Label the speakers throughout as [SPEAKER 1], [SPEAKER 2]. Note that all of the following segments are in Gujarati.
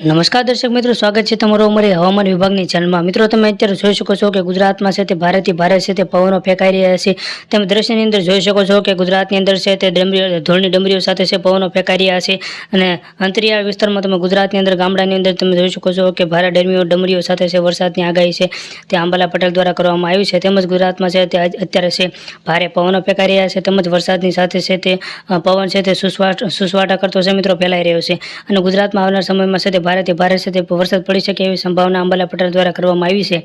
[SPEAKER 1] નમસ્કાર દર્શક મિત્રો, સ્વાગત છે તમારું અમારી હવામાન વિભાગની ચેનલમાં। મિત્રો, તમે અત્યારે જોઈ શકો છો કે ગુજરાતમાં છે તે ભારેથી ભારે છે તે પવનો ફેંકાઈ રહ્યા છે। તમે દ્રશ્યની અંદર જોઈ શકો છો કે ગુજરાતની અંદર છે તે ધૂળની ડમરીઓ સાથે છે પવનો ફેંકાઈ રહ્યા છે અને અંતરિયાળ વિસ્તારમાં તમે ગુજરાતની અંદર ગામડાની અંદર તમે જોઈ શકો છો કે ભારે ડમરીઓ સાથે છે વરસાદની આગાહી છે તે આંબાલાલ પટેલ દ્વારા કરવામાં આવી છે। તેમજ ગુજરાતમાં છે તે અત્યારે છે ભારે પવનો ફેંકાઈ રહ્યા છે તેમજ વરસાદની સાથે છે તે પવન છે તે સુસવાટા કરતો છે મિત્રો ફેલાઈ રહ્યો છે અને ગુજરાતમાં આવનાર સમયમાં છે તે ભારેથી ભારે છે તે વરસાદ પડી શકે એવી સંભાવના આંબાલાલ પટેલ દ્વારા કરવામાં આવી છે।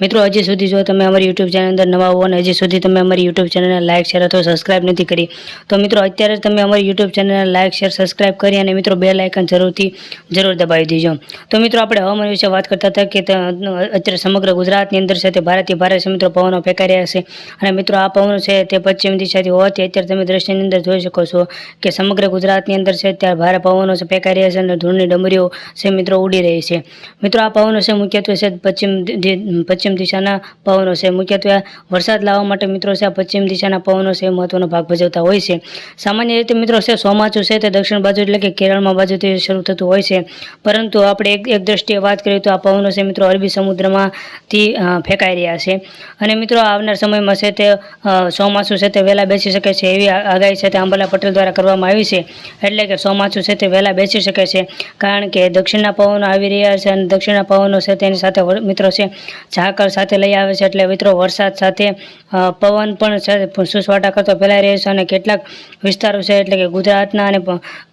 [SPEAKER 1] મિત્રો, હજી સુધી જો તમે અમારી યુટ્યુબ ચેનલ અંદર નવા હો અને હજી સુધી તમે અમારી યુટ્યુબ ચેનલને લાઇક શેર અથવા સબસ્ક્રાઇબ નથી કરી તો મિત્રો અત્યારે તમે અમારી યુટ્યુબ ચેનલને લાઇક શેર સબસ્ક્રાઇબ કરી અને મિત્રો બેલ આઇકન જરૂર દબાવી દેજો। તો મિત્રો, આપણે હવામાન વિશે વાત કરતા હતા કે અત્યારે સમગ્ર ગુજરાતની અંદર છે તે ભારેથી ભારે છે મિત્રો પવનો ફેંકાઈ રહ્યા છે અને મિત્રો આ પવનો છે તે પશ્ચિમ દિશાથી હોવાથી અત્યારે તમે દ્રશ્યની અંદર જોઈ શકો છો કે સમગ્ર ગુજરાતની અંદર છે ત્યારે ભારે પવનો છે ફેંકાઈ રહ્યા છે અને ધૂળની ડમરીઓ છે મિત્રો ઉડી રહી છે। મિત્રો, આ પવનો છે મુખ્યત્વે છે પશ્ચિમ દિશાના પવનો છે મુખ્યત્વે વરસાદ લાવવા માટે મિત્રો છે આ પશ્ચિમ દિશાના પવનો છે મહત્વનો ભાગ ભજવતા હોય છે। સામાન્ય રીતે મિત્રો છે ચોમાસું છે તે દક્ષિણ બાજુ એટલે કે કેરળમાં બાજુથી શરૂ થતું હોય છે, પરંતુ આપણે એક દ્રષ્ટિએ વાત કરીએ તો આ પવનો છે મિત્રો અરબી સમુદ્રમાંથી ફેંકાઈ રહ્યા છે અને મિત્રો આવનાર સમયમાં છે તે ચોમાસું છે તે વહેલા બેસી શકે છે એવી આગાહી છે તે આંબાલાલ પટેલ દ્વારા કરવામાં આવી છે। એટલે કે ચોમાસું છે તે વહેલા બેસી શકે છે કારણ કે દક્ષિણના પવનો આવી રહ્યા છે અને દક્ષિણના પવનો છે તેની સાથે મિત્રો છે ઝાકળ સાથે લઈ આવે છે એટલે મિત્રો વરસાદ સાથે પવન પણ છે સુસવાટા કરતો ફેલાઈ રહ્યો છે અને કેટલાક વિસ્તારો છે એટલે કે ગુજરાતના અને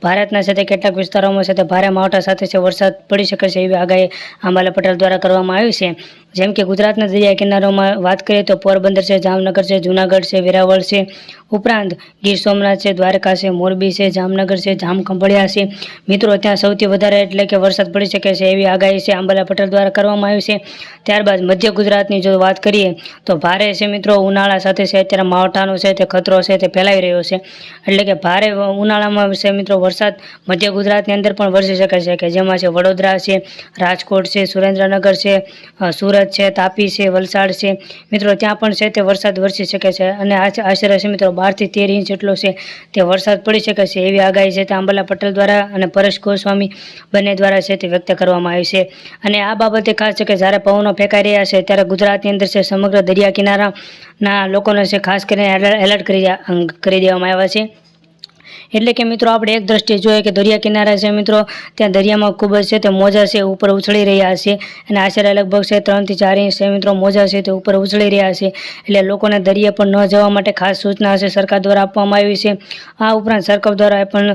[SPEAKER 1] ભારતના છે તે કેટલાક વિસ્તારોમાં છે તે ભારે માવઠા સાથે છે વરસાદ પડી શકે છે એવી આગાહી આંબાલાલ પટેલ દ્વારા કરવામાં આવી છે। જેમ કે ગુજરાતના દરિયા કિનારોમાં વાત કરીએ તો પોરબંદર છે, જામનગર છે, જૂનાગઢ છે, વેરાવળ છે, ઉપરાંત ગીર સોમનાથ છે, દ્વારકા છે, મોરબી છે, જામનગર છે, જામખંભાળિયા છે મિત્રો ત્યાં સૌથી વધારે એટલે કે વરસાદ પડી શકે છે એવી આગાહી છે આંબાલાલ પટેલ દ્વારા કરવામાં આવી છે। ત્યારબાદ મધ્ય ગુજરાતની જો વાત કરીએ તો ભારે છે મિત્રો ઉનાળા સાથે છે અત્યારે માવઠાનો છે તે ખતરો છે તે ફેલાઈ રહ્યો છે એટલે કે ભારે ઉનાળામાં છે મિત્રો વરસાદ મધ્ય ગુજરાતની અંદર પણ વરસી શકે છે કે જેમાં છે વડોદરા છે, રાજકોટ છે, સુરેન્દ્રનગર છે, સુરત છે, તાપી છે, વલસાડ છે મિત્રો ત્યાં પણ છે તે વરસાદ વરસી શકે છે અને આશરે છે મિત્રો 12 થી 13 ઇંચ જેટલો છે તે વરસાદ પડી શકે છે એવી આગાહી છે તે આંબાલાલ પટેલ દ્વારા અને પરેશ ગોસ્વામી બંને દ્વારા છે તે વ્યક્ત કરવામાં આવી છે। અને આ બાબતે ખાસ છે કે જ્યારે પવનો ફેંકાઈ રહ્યા છે ત્યારે ગુજરાતની અંદર છે સમગ્ર દરિયા કિનારાના લોકોને છે ખાસ કરીને એલર્ટ કરી દેવામાં આવ્યા છે। એટલે કે મિત્રો આપણે એક દ્રષ્ટિએ જોઈએ કે દરિયા કિનારા છે મિત્રો ત્યાં દરિયામાં ખૂબ જ છે તે મોજા છે ઉપર ઉછળી રહ્યા છે અને આશરે લગભગ છે 3 થી 4 ઇંચ છે મિત્રો મોજા છે તે ઉપર ઉછળી રહ્યા છે એટલે લોકોને દરિયા પર ન જવા માટે ખાસ સૂચના છે સરકાર દ્વારા આપવામાં આવી છે। આ ઉપરાંત સરકાર દ્વારા પણ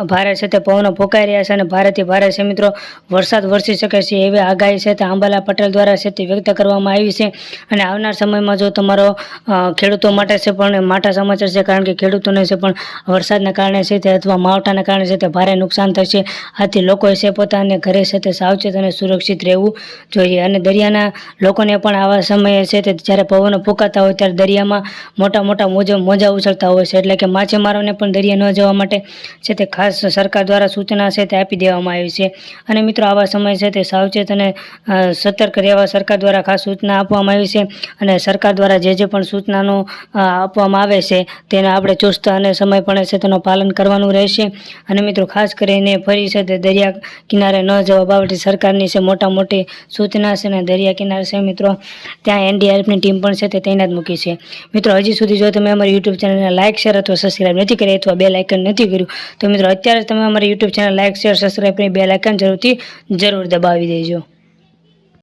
[SPEAKER 1] ભારે છે તે પવનો ફૂંકાઈ રહ્યા છે અને ભારેથી ભારે છે મિત્રો વરસાદ વરસી શકે છે એવી આગાહી છે તે આંબાલાલ પટેલ દ્વારા છે તે વ્યક્ત કરવામાં આવી છે અને આવનાર સમયમાં જો તમારો ખેડૂતો માટે છે પણ માઠા સમાચાર છે કારણ કે ખેડૂતોને છે પણ વરસાદના કારણે છે તે અથવા માવઠાના કારણે છે તે ભારે નુકસાન થશે। આથી લોકોએ છે પોતાને ઘરે છે તે સાવચેત અને સુરક્ષિત રહેવું જોઈએ અને દરિયાના લોકોને પણ આવા સમયે છે તે જ્યારે પવનો ફૂંકાતા હોય ત્યારે દરિયામાં મોટા મોજા ઉછળતા હોય છે એટલે કે માછીમારોને પણ દરિયા ન જવા માટે છે તે ખાસ સરકાર દ્વારા સૂચના છે તે આપી દેવામાં આવી છે અને મિત્રો આવા સમય છે તે સાવચેત અને સતર્ક રહેવા સરકાર દ્વારા ખાસ સૂચના આપવામાં આવી છે અને સરકાર દ્વારા જે પણ સૂચનાનો આપવામાં આવે છે તેને આપણે ચુસ્ત અને સમયપણે છે તેનો પાલન કરવાનું રહેશે અને મિત્રો ખાસ કરીને ફરી છે તે દરિયા કિનારે ન જવા બાબતે સરકારની છે મોટી સૂચના છે અને દરિયા કિનારે છે મિત્રો ત્યાં એનડીઆરએફની ટીમ પણ છે તે તૈનાત મૂકી છે। મિત્રો, હજી સુધી જો તમે અમારી યુટ્યુબ ચેનલને લાઇક શેર અથવા સબસ્ક્રાઇબ નથી કરી અથવા બેલ આઇકન નથી કર્યું તો મિત્રો અત્યારે તમે અમારી YouTube channel like share subscribe કરી બેલ આઇકન જરૂર દબાવી દેજો।